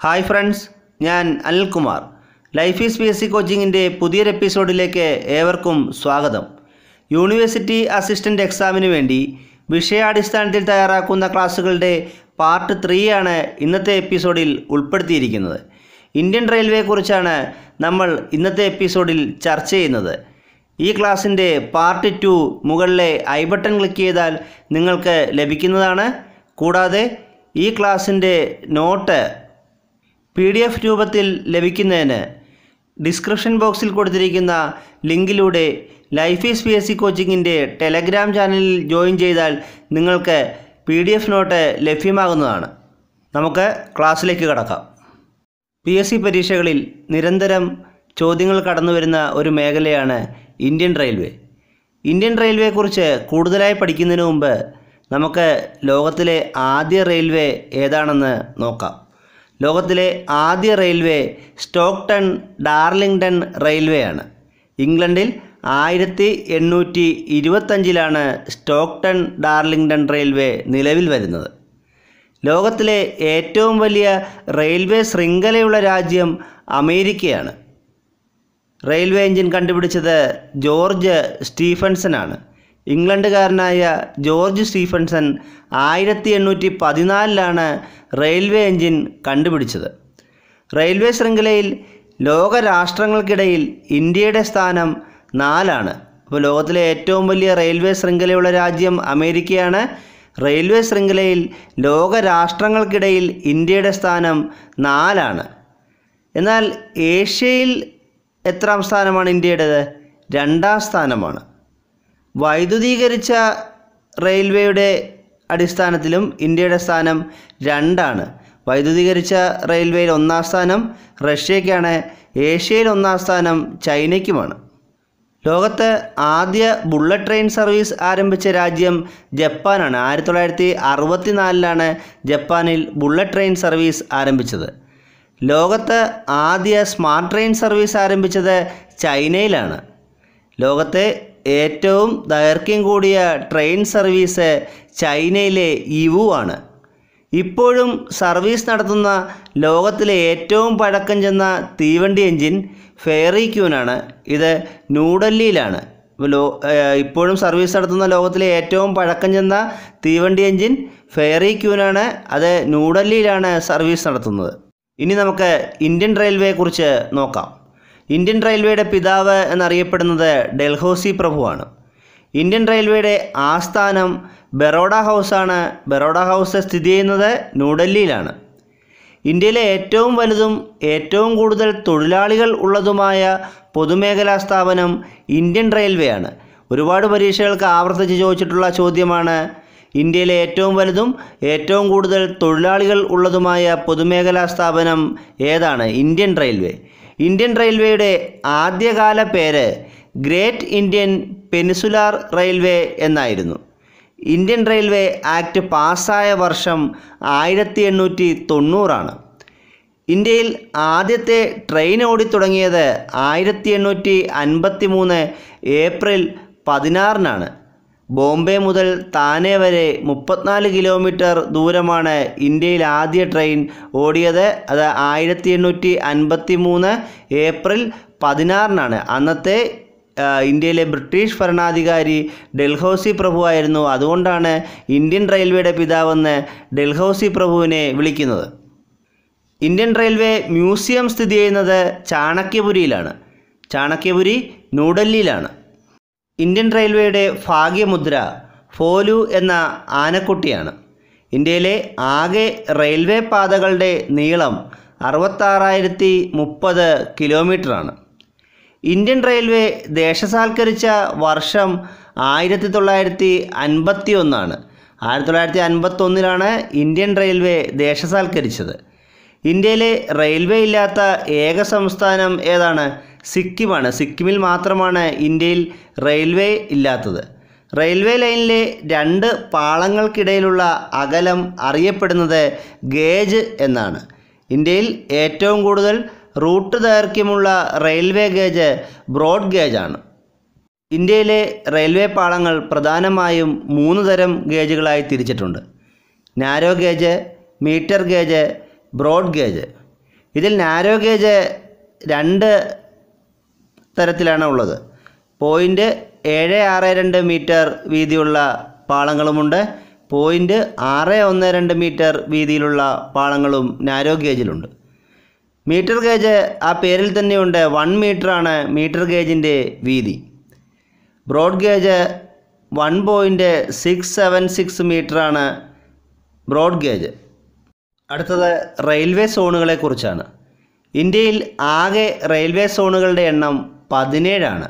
Hi friends, ഞാൻ Anilkumar. Life is PSC കോച്ചിങ്ങിൻ്റെ പുതിയൊരു എപ്പിസോഡിലേക്ക് ഏവർക്കും സ്വാഗതം. യൂണിവേഴ്സിറ്റി അസിസ്റ്റൻ്റ് എക്സാമിന് വേണ്ടി വിഷയാടിസ്ഥാനത്തിൽ തയ്യാറാക്കുന്ന ക്ലാസ്സുകളുടെ പാർട്ട് 3 ആണ് ഇന്നത്തെ എപ്പിസോഡിൽ ഉൾപ്പെടുത്തിയിരിക്കുന്നത്. ഇന്ത്യൻ റെയിൽവേയെക്കുറിച്ചാണ് നമ്മൾ ഇന്നത്തെ എപ്പിസോഡിൽ ചർച്ച ചെയ്യുന്നത്. ഈ ക്ലാസ്സിൻ്റെ പാർട്ട് 2 മുകളിലെ ഐ ബട്ടൺ ക്ലിക്ക് ചെയ്താൽ നിങ്ങൾക്ക് ലഭിക്കുന്നതാണ്. കൂടാതെ ഈ ക്ലാസ്സിൻ്റെ നോട്ട് PDF രൂപത്തിൽ ലഭിക്കുന്നതിന് ഡിസ്ക്രിപ്ഷൻ ബോക്സിൽ കൊടുത്തിരിക്കുന്ന ലിങ്കിലൂടെ ലൈഫ് ഈസ് PSC കോച്ചിങ്ങിൻ്റെ ടെലഗ്രാം ചാനലിൽ ജോയിൻ ചെയ്താൽ നിങ്ങൾക്ക് PDF നോട്ട് ലഭ്യമാകുന്നതാണ്. നമുക്ക് ക്ലാസ്സിലേക്ക് കടക്കാം. PSC പരീക്ഷകളിൽ നിരന്തരം ചോദ്യങ്ങൾ കടന്നു വരുന്ന ഒരു മേഖലയാണ് ഇന്ത്യൻ റെയിൽവേ. ഇന്ത്യൻ റെയിൽവേയെക്കുറിച്ച് കൂടുതലായി പഠിക്കുന്നതിന് മുമ്പ് നമുക്ക് ലോകത്തിലെ ആദ്യ റെയിൽവേ ഏതാണെന്ന് നോക്കാം. ലോകത്തിലെ ആദ്യ റെയിൽവേ സ്റ്റോക്ടൺ ഡാർലിംഗ്ടൺ റെയിൽവേ ആണ്. ഇംഗ്ലണ്ടിൽ 1825 സ്റ്റോക്ടൺ ഡാർലിംഗ്ടൺ റെയിൽവേ നിലവിൽ വരുന്നത്. ലോകത്തിലെ ഏറ്റവും വലിയ റെയിൽവേ ശൃംഖലയുള്ള രാജ്യം അമേരിക്കയാണ്. റെയിൽവേ എഞ്ചിൻ കണ്ടുപിടിച്ചത് ജോർജ് സ്റ്റീഫൻസൺ ആണ്. ഇംഗ്ലണ്ടുകാരനായ ജോർജ് സ്റ്റീഫൻസൺ 1814 റെയിൽവേ എഞ്ചിൻ കണ്ടുപിടിച്ചത്. റെയിൽവേ ശൃംഖലയിൽ ലോകരാഷ്ട്രങ്ങൾക്കിടയിൽ ഇന്ത്യയുടെ സ്ഥാനം 4. അപ്പോൾ ലോകത്തിലെ ഏറ്റവും വലിയ റെയിൽവേ ശൃംഖലയുള്ള രാജ്യം അമേരിക്കയാണ്. റെയിൽവേ ശൃംഖലയിൽ ലോകരാഷ്ട്രങ്ങൾക്കിടയിൽ ഇന്ത്യയുടെ സ്ഥാനം 4. എന്നാൽ ഏഷ്യയിൽ എത്രാം സ്ഥാനമാണ് ഇന്ത്യയുടേത്? 2ാം സ്ഥാനമാണ്. വൈദ്യുതീകരിച്ച റെയിൽവേയുടെ അടിസ്ഥാനത്തിലും ഇന്ത്യയുടെ സ്ഥാനം 2. വൈദ്യുതീകരിച്ച റെയിൽവേയിൽ 1ാം സ്ഥാനം റഷ്യയ്ക്കാണ്. ഏഷ്യയിൽ 1ാം സ്ഥാനം ചൈനയ്ക്കുമാണ്. ലോകത്ത് ആദ്യ ബുള്ളറ്റ് ട്രെയിൻ സർവീസ് ആരംഭിച്ച രാജ്യം ജപ്പാനാണ്. 1964 ജപ്പാനിൽ ബുള്ളറ്റ് ട്രെയിൻ സർവീസ് ആരംഭിച്ചത്. ലോകത്ത് ആദ്യ സ്മാർട്ട് ട്രെയിൻ സർവീസ് ആരംഭിച്ചത് ചൈനയിലാണ്. ലോകത്തെ ഏറ്റവും ദൈർഘ്യം കൂടിയ ട്രെയിൻ സർവീസ് ചൈനയിലെ യിവു ആണ്. ഇപ്പോഴും സർവീസ് നടത്തുന്ന ലോകത്തിലെ ഏറ്റവും പഴക്കം ചെന്ന തീവണ്ടി എഞ്ചിൻ ഫെയറി ക്യൂനാണ്. ഇത് ന്യൂഡൽഹിയിലാണ്. ഇപ്പോഴും സർവീസ് നടത്തുന്ന ലോകത്തിലെ ഏറ്റവും പഴക്കം ചെന്ന തീവണ്ടി എഞ്ചിൻ ഫെയറി ക്യൂനാണ്. അത് ന്യൂഡൽഹിയിലാണ് സർവീസ് നടത്തുന്നത്. ഇനി നമുക്ക് ഇന്ത്യൻ റെയിൽവേയെക്കുറിച്ച് നോക്കാം. ഇന്ത്യൻ റെയിൽവേയുടെ പിതാവ് എന്നറിയപ്പെടുന്നത് ഡൽഹൌസി പ്രഭുവാണ്. ഇന്ത്യൻ റെയിൽവേയുടെ ആസ്ഥാനം ബറോഡ ഹൗസാണ്. ബറോഡ ഹൗസ് സ്ഥിതി ചെയ്യുന്നത് ന്യൂഡൽഹിയിലാണ്. ഇന്ത്യയിലെ ഏറ്റവും വലുതും ഏറ്റവും കൂടുതൽ തൊഴിലാളികൾ ഉള്ളതുമായ പൊതുമേഖലാ സ്ഥാപനം ഇന്ത്യൻ റെയിൽവേ ആണ്. ഒരുപാട് പരീക്ഷകൾക്ക് ആവർത്തിച്ച് ചോദിച്ചിട്ടുള്ള ചോദ്യമാണ്. ഇന്ത്യയിലെ ഏറ്റവും വലുതും ഏറ്റവും കൂടുതൽ തൊഴിലാളികൾ ഉള്ളതുമായ പൊതുമേഖലാ സ്ഥാപനം ഏതാണ്? Indian railway. ഇന്ത്യൻ റെയിൽവേയുടെ ആദ്യകാല പേര് ഗ്രേറ്റ് ഇന്ത്യൻ പെനിസുലാർ റെയിൽവേ എന്നായിരുന്നു. ഇന്ത്യൻ റെയിൽവേ ആക്ട് പാസ്സായ വർഷം 1890. ഇന്ത്യയിൽ ആദ്യത്തെ ട്രെയിൻ ഓടിത്തുടങ്ങിയത് 1853 ഏപ്രിൽ 16 ബോംബെ മുതൽ താനെ വരെ 34 കിലോമീറ്റർ ദൂരമാണ് ഇന്ത്യയിൽ ആദ്യ ട്രെയിൻ ഓടിയത്. അത് 1853 ഏപ്രിൽ 16 അന്നത്തെ ഇന്ത്യയിലെ ബ്രിട്ടീഷ് ഭരണാധികാരി ഡൽഹൌസി പ്രഭു ആയിരുന്നു. അതുകൊണ്ടാണ് ഇന്ത്യൻ റെയിൽവേയുടെ പിതാവെന്ന് ഡൽഹൌസി പ്രഭുവിനെ വിളിക്കുന്നത്. ഇന്ത്യൻ റെയിൽവേ മ്യൂസിയം സ്ഥിതി ചെയ്യുന്നത് ചാണക്യപുരിയിലാണ്. ചാണക്യപുരി ന്യൂഡൽഹിയിലാണ്. ഇന്ത്യൻ റെയിൽവേയുടെ ഭാഗ്യമുദ്ര ഫോലു എന്ന ആനക്കുട്ടിയാണ്. ഇന്ത്യയിലെ ആകെ റെയിൽവേ പാതകളുടെ നീളം 66,030 കിലോമീറ്ററാണ്. ഇന്ത്യൻ റെയിൽവേ ദേശസാൽക്കരിച്ച വർഷം 1951. 1951 ഇന്ത്യൻ റെയിൽവേ ദേശസാൽക്കരിച്ചത്. ഇന്ത്യയിലെ റെയിൽവേ ഇല്ലാത്ത ഏക സംസ്ഥാനം ഏതാണ്? സിക്കിമാണ്. സിക്കിമിൽ മാത്രമാണ് ഇന്ത്യയിൽ റെയിൽവേ ഇല്ലാത്തത്. റെയിൽവേ ലൈനിലെ 2 പാളങ്ങൾക്കിടയിലുള്ള അകലം അറിയപ്പെടുന്നത് ഗേജ് എന്നാണ്. ഇന്ത്യയിൽ ഏറ്റവും കൂടുതൽ റൂട്ട് ദൈർഘ്യമുള്ള റെയിൽവേ ഗേജ് ബ്രോഡ് ഗേജാണ്. ഇന്ത്യയിലെ റെയിൽവേ പാളങ്ങൾ പ്രധാനമായും 3 തരം ഗേജുകളായി തിരിച്ചിട്ടുണ്ട്: narrow gauge, metre gauge, broad gauge. ഇതിൽ നാരോ ഗേജ് 2 തരത്തിലാണ് ഉള്ളത്. 0.762 മീറ്റർ വീതിയുള്ള പാളങ്ങളുമുണ്ട്. 0.612 മീറ്റർ വീതിയിലുള്ള പാളങ്ങളും നാരോ ഗേജിലുണ്ട്. മീറ്റർ ഗേജ് ആ പേരിൽ തന്നെയുണ്ട്. 1 മീറ്ററാണ് മീറ്റർ ഗേജിൻ്റെ വീതി. ബ്രോഡ് ഗേജ് 1.676 മീറ്ററാണ് ബ്രോഡ് ഗേജ്. അടുത്തത് റെയിൽവേ സോണുകളെക്കുറിച്ചാണ്. ഇന്ത്യയിൽ ആകെ റെയിൽവേ സോണുകളുടെ എണ്ണം 17 ആണ്.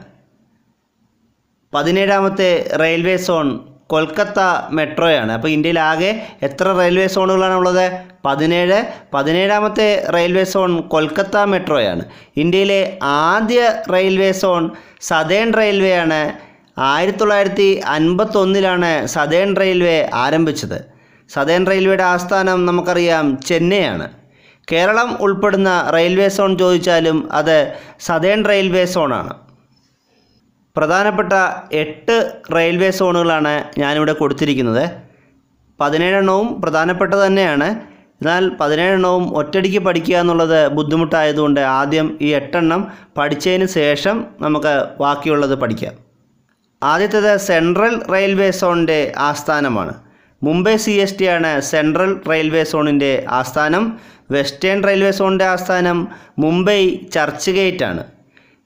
17ാമത്തെ റെയിൽവേ സോൺ കൊൽക്കത്ത മെട്രോയാണ്. അപ്പോൾ ഇന്ത്യയിൽ ആകെ എത്ര റെയിൽവേ സോണുകളാണുള്ളത്? 17. 17ാമത്തെ റെയിൽവേ സോൺ കൊൽക്കത്ത മെട്രോയാണ്. ഇന്ത്യയിലെ ആദ്യ റെയിൽവേ സോൺ സതേൺ റെയിൽവേ ആണ്. 1951 സതേൺ റെയിൽവേ ആരംഭിച്ചത്. സതേൺ റെയിൽവേയുടെ ആസ്ഥാനം നമുക്കറിയാം ചെന്നൈയാണ്. കേരളം ഉൾപ്പെടുന്ന റെയിൽവേ സോൺ ചോദിച്ചാലും അത് സതേൺ റെയിൽവേ സോണാണ്. പ്രധാനപ്പെട്ട 8 റെയിൽവേ സോണുകളാണ് ഞാനിവിടെ കൊടുത്തിരിക്കുന്നത്. 17 എണ്ണവും പ്രധാനപ്പെട്ടത് തന്നെയാണ്. എന്നാൽ 17 എണ്ണവും ഒറ്റയടിക്ക് പഠിക്കുക എന്നുള്ളത് ബുദ്ധിമുട്ടായതുകൊണ്ട് ആദ്യം ഈ 8 എണ്ണം പഠിച്ചതിന് ശേഷം നമുക്ക് ബാക്കിയുള്ളത് പഠിക്കാം. ആദ്യത്തേത് സെൻട്രൽ റെയിൽവേ സോണിൻ്റെ ആസ്ഥാനമാണ്. മുംബൈ CST ആണ് സെൻട്രൽ റെയിൽവേ സോണിൻ്റെ ആസ്ഥാനം. വെസ്റ്റേൺ റെയിൽവേ സോണിൻ്റെ ആസ്ഥാനം മുംബൈ ചർച്ച് ഗേറ്റ് ആണ്.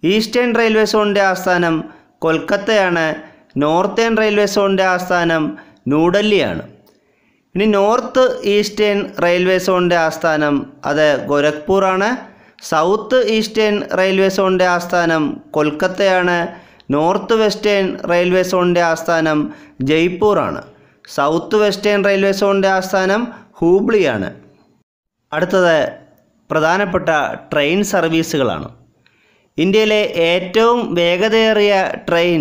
ഈസ്റ്റേൺ റെയിൽവേ സോണിൻ്റെ ആസ്ഥാനം കൊൽക്കത്തയാണ്. നോർത്തേൺ റെയിൽവേ സോണിൻ്റെ ആസ്ഥാനം ന്യൂഡൽഹിയാണ്. ഇനി നോർത്ത് ഈസ്റ്റേൺ റെയിൽവേ സോണിൻ്റെ ആസ്ഥാനം അത് ഗോരഖ്പൂറാണ്. സൗത്ത് ഈസ്റ്റേൺ റെയിൽവേ സോണിൻ്റെ ആസ്ഥാനം കൊൽക്കത്തയാണ്. നോർത്ത് വെസ്റ്റേൺ റെയിൽവേ സോണിൻ്റെ ആസ്ഥാനം ജയ്പൂറാണ്. സൗത്ത് വെസ്റ്റേൺ റെയിൽവേ സോണിൻ്റെ ആസ്ഥാനം ഹൂബ്ലിയാണ്. അടുത്തത് പ്രധാനപ്പെട്ട ട്രെയിൻ സർവീസുകളാണ്. ഇന്ത്യയിലെ ഏറ്റവും വേഗതയേറിയ ട്രെയിൻ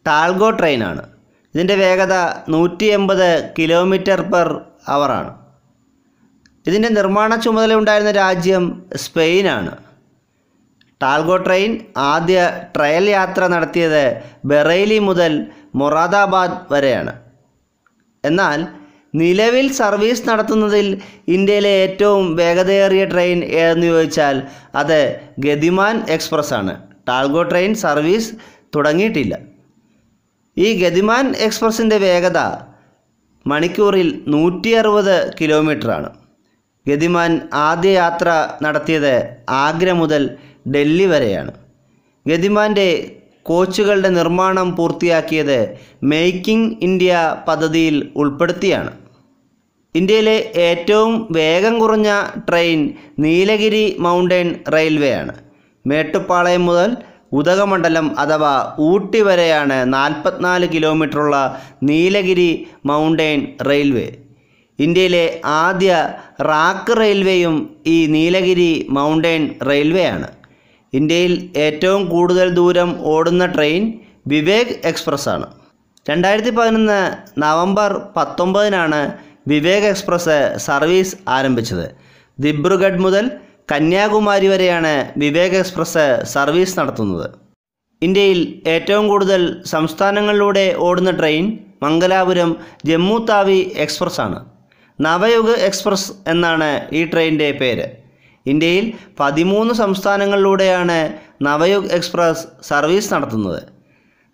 ടാൽഗോ ട്രെയിനാണ്. ഇതിൻ്റെ വേഗത 180 km/h ആണ്. ഇതിൻ്റെ നിർമ്മാണ ചുമതല ഉണ്ടായിരുന്ന രാജ്യം സ്പെയിനാണ്. ടാൽഗോ ട്രെയിൻ ആദ്യ ട്രയൽ യാത്ര നടത്തിയത് ബറേലി മുതൽ മൊറാദാബാദ് വരെയാണ്. എന്നാൽ നിലവിൽ സർവീസ് നടത്തുന്നതിൽ ഇന്ത്യയിലെ ഏറ്റവും വേഗതയേറിയ ട്രെയിൻ ഏതെന്ന് ചോദിച്ചാൽ അത് ഗതിമാൻ എക്സ്പ്രസ് ആണ്. ടാൽഗോ ട്രെയിൻ സർവീസ് തുടങ്ങിയിട്ടില്ല. ഈ ഗതിമാൻ എക്സ്പ്രസിൻ്റെ വേഗത മണിക്കൂറിൽ 160 കിലോമീറ്ററാണ്. ഗതിമാൻ ആദ്യ യാത്ര നടത്തിയത് ആഗ്ര മുതൽ ഡൽഹി വരെയാണ്. ഗതിമാൻ്റെ കോച്ചുകളുടെ നിർമ്മാണം പൂർത്തിയാക്കിയത് മേക്കിംഗ് ഇന്ത്യ പദ്ധതിയിൽ ഉൾപ്പെടുത്തിയാണ്. ഇന്ത്യയിലെ ഏറ്റവും വേഗം കുറഞ്ഞ ട്രെയിൻ നീലഗിരി മൗണ്ടൻ റെയിൽവേ ആണ്. മേട്ടുപ്പാളയം മുതൽ ഉദകമണ്ഡലം അഥവാ ഊട്ടി വരെയാണ് 44 കിലോമീറ്ററുള്ള നീലഗിരി മൗണ്ടൻ റെയിൽവേ. ഇന്ത്യയിലെ ആദ്യ റാക്ക് റെയിൽവേയും ഈ നീലഗിരി മൗണ്ടൻ റെയിൽവേ ആണ്. ഇന്ത്യയിൽ ഏറ്റവും കൂടുതൽ ദൂരം ഓടുന്ന ട്രെയിൻ വിവേക് എക്സ്പ്രസ് ആണ്. 2011 നവംബർ 19 വിവേക് എക്സ്പ്രസ് സർവീസ് ആരംഭിച്ചത്. ദിബ്രുഗഡ് മുതൽ കന്യാകുമാരി വരെയാണ് വിവേക് എക്സ്പ്രസ് സർവീസ് നടത്തുന്നത്. ഇന്ത്യയിൽ ഏറ്റവും കൂടുതൽ സംസ്ഥാനങ്ങളിലൂടെ ഓടുന്ന ട്രെയിൻ മംഗലാപുരം ജമ്മു താവി എക്സ്പ്രസ് ആണ്. നവയുഗ് എക്സ്പ്രസ് എന്നാണ് ഈ ട്രെയിനിൻ്റെ പേര്. ഇന്ത്യയിൽ 13 സംസ്ഥാനങ്ങളിലൂടെയാണ് നവയുഗ് എക്സ്പ്രസ് സർവീസ് നടത്തുന്നത്.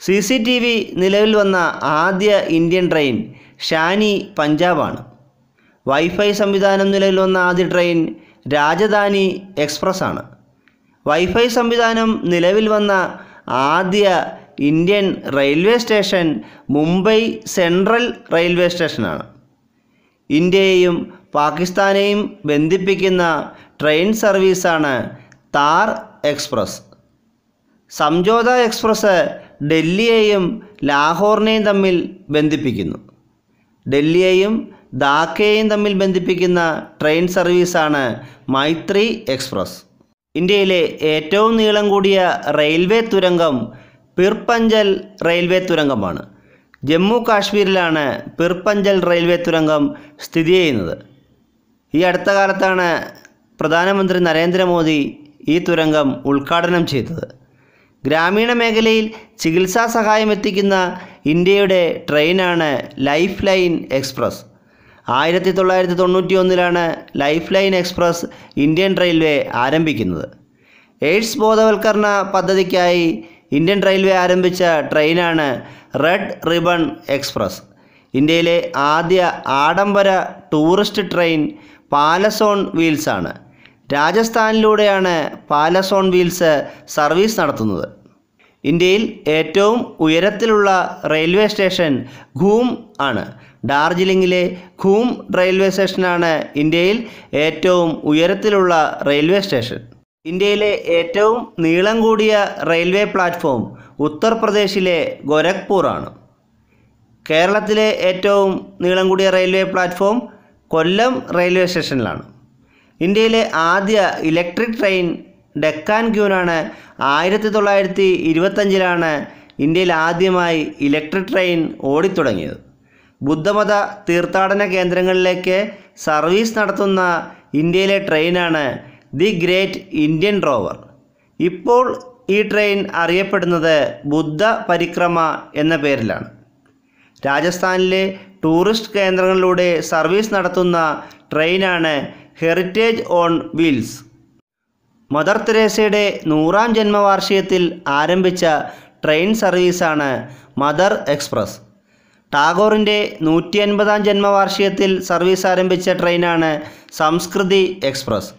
CCTV നിലവിൽ വന്ന ആദ്യ ഇന്ത്യൻ ട്രെയിൻ ഷാനി പഞ്ചാബാണ്. വൈഫൈ സംവിധാനം നിലവിൽ വന്ന ആദ്യ ട്രെയിൻ രാജധാനി എക്സ്പ്രസ് ആണ്. വൈഫൈ സംവിധാനം നിലവിൽ വന്ന ആദ്യ Indian railway station Mumbai central railway സ്റ്റേഷനാണ്. ഇന്ത്യയെയും പാകിസ്ഥാനെയും ബന്ധിപ്പിക്കുന്ന ട്രെയിൻ സർവീസാണ് താർ എക്സ്പ്രസ്. സംജോത എക്സ്പ്രസ് ഡൽഹിയെയും ലാഹോറിനെയും തമ്മിൽ ബന്ധിപ്പിക്കുന്നു. ഡൽഹിയെയും ധാക്കയെയും തമ്മിൽ ബന്ധിപ്പിക്കുന്ന ട്രെയിൻ സർവീസാണ് മൈത്രി എക്സ്പ്രസ്. ഇന്ത്യയിലെ ഏറ്റവും നീളം കൂടിയ റെയിൽവേ തുരങ്കം പിർപഞ്ചൽ റെയിൽവേ തുരങ്കമാണ്. ജമ്മു കാശ്മീരിലാണ് പിർപഞ്ചൽ റെയിൽവേ തുരങ്കം സ്ഥിതി ചെയ്യുന്നത്. ഈ അടുത്ത കാലത്താണ് പ്രധാനമന്ത്രി നരേന്ദ്രമോദി ഈ തുരങ്കം ഉദ്ഘാടനം ചെയ്തത്. ഗ്രാമീണ മേഖലയിൽ ചികിത്സാ സഹായം എത്തിക്കുന്ന ഇന്ത്യയുടെ ട്രെയിനാണ് life line express. 1991 life line express Indian railway ആരംഭിക്കുന്നത്. എയ്ഡ്സ് ബോധവൽക്കരണ പദ്ധതിക്കായി ഇന്ത്യൻ റെയിൽവേ ആരംഭിച്ച ട്രെയിനാണ് റെഡ് റിബൺ എക്സ്പ്രസ്. ഇന്ത്യയിലെ ആദ്യ ആഡംബര tourist train palace on wheels ആണ്. രാജസ്ഥാനിലൂടെയാണ് പാലസ് ഓൺ വീൽസ് സർവീസ് നടത്തുന്നത്. ഇന്ത്യയിൽ ഏറ്റവും ഉയരത്തിലുള്ള റെയിൽവേ സ്റ്റേഷൻ ഘൂം ആണ്. ഡാർജിലിംഗിലെ ഘൂം റെയിൽവേ സ്റ്റേഷനാണ് ഇന്ത്യയിൽ ഏറ്റവും ഉയരത്തിലുള്ള റെയിൽവേ സ്റ്റേഷൻ. ഇന്ത്യയിലെ ഏറ്റവും നീളം കൂടിയ റെയിൽവേ പ്ലാറ്റ്ഫോം ഉത്തർപ്രദേശിലെ ഗോരഖ്പൂർ ആണ്. കേരളത്തിലെ ഏറ്റവും നീളം കൂടിയ റെയിൽവേ പ്ലാറ്റ്ഫോം കൊല്ലം റെയിൽവേ സ്റ്റേഷനിലാണ്. ഇന്ത്യയിലെ ആദ്യ ഇലക്ട്രിക് ട്രെയിൻ ഡെക്കാൻ ക്യൂനാണ്. 1925 ഇന്ത്യയിൽ ആദ്യമായി ഇലക്ട്രിക് ട്രെയിൻ ഓടിത്തുടങ്ങിയത്. ബുദ്ധമത തീർത്ഥാടന കേന്ദ്രങ്ങളിലേക്ക് സർവീസ് നടത്തുന്ന ഇന്ത്യയിലെ ട്രെയിനാണ് ദി ഗ്രേറ്റ് ഇന്ത്യൻ റോവർ. ഇപ്പോൾ ഈ ട്രെയിൻ അറിയപ്പെടുന്നത് ബുദ്ധ പരിക്രമ എന്ന പേരിലാണ്. രാജസ്ഥാനിലെ ടൂറിസ്റ്റ് കേന്ദ്രങ്ങളിലൂടെ സർവീസ് നടത്തുന്ന ട്രെയിനാണ് ഹെറിറ്റേജ് ഓൺ വീൽസ്. മദർ തെരേസയുടെ 100ാം ജന്മവാർഷികത്തിൽ ആരംഭിച്ച ട്രെയിൻ സർവീസാണ് മദർ എക്സ്പ്രസ്. ടാഗോറിൻ്റെ 150ാം ജന്മവാർഷികത്തിൽ സർവീസ് ആരംഭിച്ച ട്രെയിനാണ് സംസ്കൃതി എക്സ്പ്രസ്.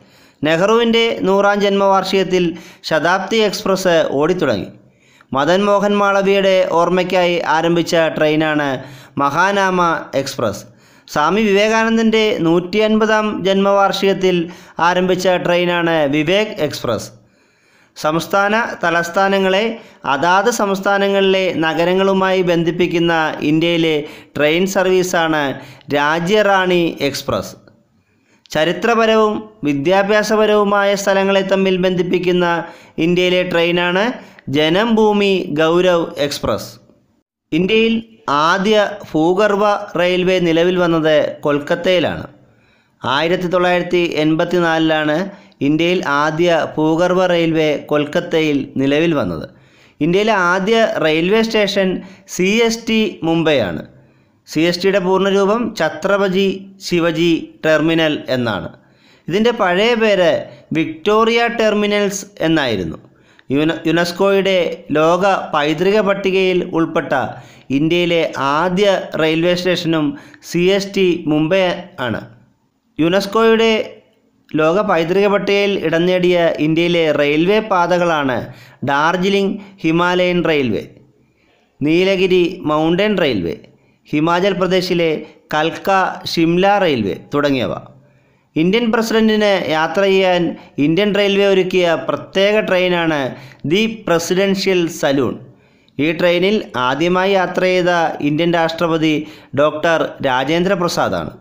നെഹ്റുവിൻ്റെ 100ാം ജന്മവാർഷികത്തിൽ ശതാബ്ദി എക്സ്പ്രസ് ഓടിത്തുടങ്ങി. മദൻ മോഹൻ മാളവിയയുടെ ഓർമ്മയ്ക്കായി ആരംഭിച്ച ട്രെയിനാണ് മഹാനാമ എക്സ്പ്രസ്. സ്വാമി വിവേകാനന്ദൻ്റെ 150ാം ജന്മവാർഷികത്തിൽ ആരംഭിച്ച ട്രെയിനാണ് വിവേക് എക്സ്പ്രസ്. സംസ്ഥാന തലസ്ഥാനങ്ങളെ അതാത് സംസ്ഥാനങ്ങളിലെ നഗരങ്ങളുമായി ബന്ധിപ്പിക്കുന്ന ഇന്ത്യയിലെ ട്രെയിൻ സർവീസാണ് രാജ്യറാണി എക്സ്പ്രസ്. ചരിത്രപരവും വിദ്യാഭ്യാസപരവുമായ സ്ഥലങ്ങളെ തമ്മിൽ ബന്ധിപ്പിക്കുന്ന ഇന്ത്യയിലെ ട്രെയിനാണ് ജനംഭൂമി ഗൗരവ് എക്സ്പ്രസ്. ഇന്ത്യയിൽ ആദ്യ ഭൂഗർഭ റെയിൽവേ നിലവിൽ വന്നത് കൊൽക്കത്തയിലാണ്. 1984 ഇന്ത്യയിൽ ആദ്യ ഭൂഗർഭ റെയിൽവേ കൊൽക്കത്തയിൽ നിലവിൽ വന്നത്. ഇന്ത്യയിലെ ആദ്യ റെയിൽവേ സ്റ്റേഷൻ CST മുംബൈയാണ്. CSTയുടെ പൂർണ്ണരൂപം ഛത്രപതി ശിവജി ടെർമിനൽ എന്നാണ്. ഇതിൻ്റെ പഴയ പേര് വിക്ടോറിയ ടെർമിനൽസ് എന്നായിരുന്നു. യുനെസ്കോയുടെ ലോക പൈതൃക പട്ടികയിൽ ഉൾപ്പെട്ട ഇന്ത്യയിലെ ആദ്യ റെയിൽവേ സ്റ്റേഷനും CST മുംബൈ ആണ്. യുനെസ്കോയുടെ ലോക പൈതൃക പട്ടികയിൽ ഇടം നേടിയ ഇന്ത്യയിലെ റെയിൽവേ പാതകളാണ് Darjeeling Himalayan railway, Nilgiri mountain railway, Himachal പ്രദേശിലെ കൽക്ക ഷിംല റെയിൽവേ തുടങ്ങിയവ. ഇന്ത്യൻ പ്രസിഡന്റിന് യാത്ര ചെയ്യാൻ ഇന്ത്യൻ റെയിൽവേ ഒരുക്കിയ പ്രത്യേക ട്രെയിനാണ് ദി പ്രസിഡൻഷ്യൽ സലൂൺ. ഈ ട്രെയിനിൽ ആദ്യമായി യാത്ര ചെയ്ത ഇന്ത്യൻ രാഷ്ട്രപതി ഡോക്ടർ രാജേന്ദ്ര പ്രസാദാണ്.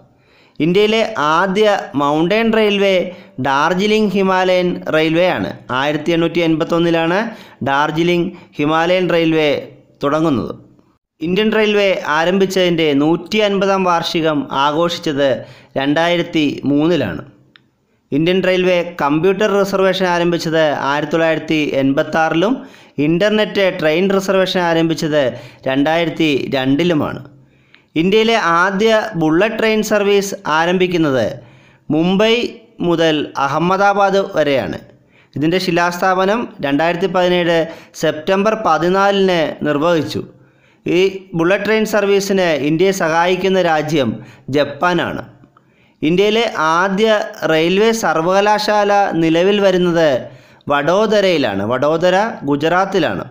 ഇന്ത്യയിലെ ആദ്യ mountain railway Darjeeling Himalayan railway ആണ്. 1881 ഡാർജിലിംഗ് ഹിമാലയൻ റെയിൽവേ തുടങ്ങുന്നത്. ഇന്ത്യൻ റെയിൽവേ ആരംഭിച്ചതിൻ്റെ 150ാം വാർഷികം ആഘോഷിച്ചത് 2003 ഇന്ത്യൻ റെയിൽവേ കമ്പ്യൂട്ടർ റിസർവേഷൻ ആരംഭിച്ചത് 1986 ഇൻ്റർനെറ്റ് ട്രെയിൻ റിസർവേഷൻ ആരംഭിച്ചത് 2002 ഇന്ത്യയിലെ ആദ്യ ബുള്ളറ്റ് ട്രെയിൻ സർവീസ് ആരംഭിക്കുന്നത് മുംബൈ മുതൽ അഹമ്മദാബാദ് വരെയാണ്. ഇതിൻ്റെ ശിലാസ്ഥാപനം 2017 സെപ്റ്റംബർ 14 നിർവഹിച്ചു. ഈ ബുള്ളറ്റ് ട്രെയിൻ സർവീസിന് ഇന്ത്യയെ സഹായിക്കുന്ന രാജ്യം ജപ്പാനാണ്. ഇന്ത്യയിലെ ആദ്യ റെയിൽവേ സർവകലാശാല നിലവിൽ വരുന്നത് വഡോദരയിലാണ്. വഡോദര ഗുജറാത്തിലാണ്.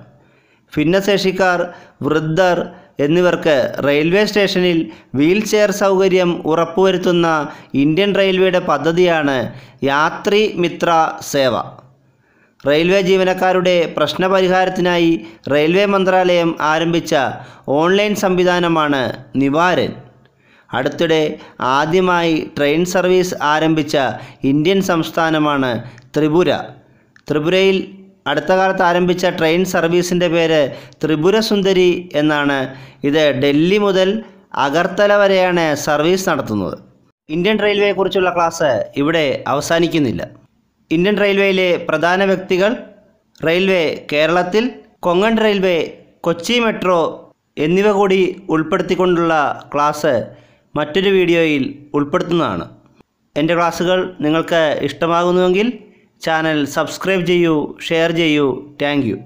ഭിന്നശേഷിക്കാർ, വൃദ്ധർ എന്നിവർക്ക് റെയിൽവേ സ്റ്റേഷനിൽ വീൽ ചെയർ സൗകര്യം ഉറപ്പുവരുത്തുന്ന ഇന്ത്യൻ റെയിൽവേയുടെ പദ്ധതിയാണ് യാത്രി മിത്ര സേവ. റെയിൽവേ ജീവനക്കാരുടെ പ്രശ്നപരിഹാരത്തിനായി റെയിൽവേ മന്ത്രാലയം ആരംഭിച്ച ഓൺലൈൻ സംവിധാനമാണ് നിവാരൻ. അടുത്തിടെ ആദ്യമായി ട്രെയിൻ സർവീസ് ആരംഭിച്ച ഇന്ത്യൻ സംസ്ഥാനമാണ് ത്രിപുര. ത്രിപുരയിൽ അടുത്ത കാലത്ത് ആരംഭിച്ച ട്രെയിൻ സർവീസിൻ്റെ പേര് ത്രിപുര സുന്ദരി എന്നാണ്. ഇത് ഡൽഹി മുതൽ അഗർത്തല വരെയാണ് സർവീസ് നടത്തുന്നത്. ഇന്ത്യൻ റെയിൽവേയെക്കുറിച്ചുള്ള ക്ലാസ് ഇവിടെ അവസാനിക്കുന്നില്ല. ഇന്ത്യൻ റെയിൽവേയിലെ പ്രധാന വ്യക്തികൾ, റെയിൽവേ കേരളത്തിൽ, കൊങ്കൺ റെയിൽവേ, കൊച്ചി മെട്രോ എന്നിവ കൂടി ഉൾപ്പെടുത്തിക്കൊണ്ടുള്ള ക്ലാസ് മറ്റൊരു വീഡിയോയിൽ ഉൾപ്പെടുത്തുന്നതാണ്. എൻ്റെ ക്ലാസ്സുകൾ നിങ്ങൾക്ക് ഇഷ്ടമാകുന്നുവെങ്കിൽ ചാനൽ സബ്സ്ക്രൈബ് ചെയ്യൂ, ഷെയർ ചെയ്യൂ. Thank you.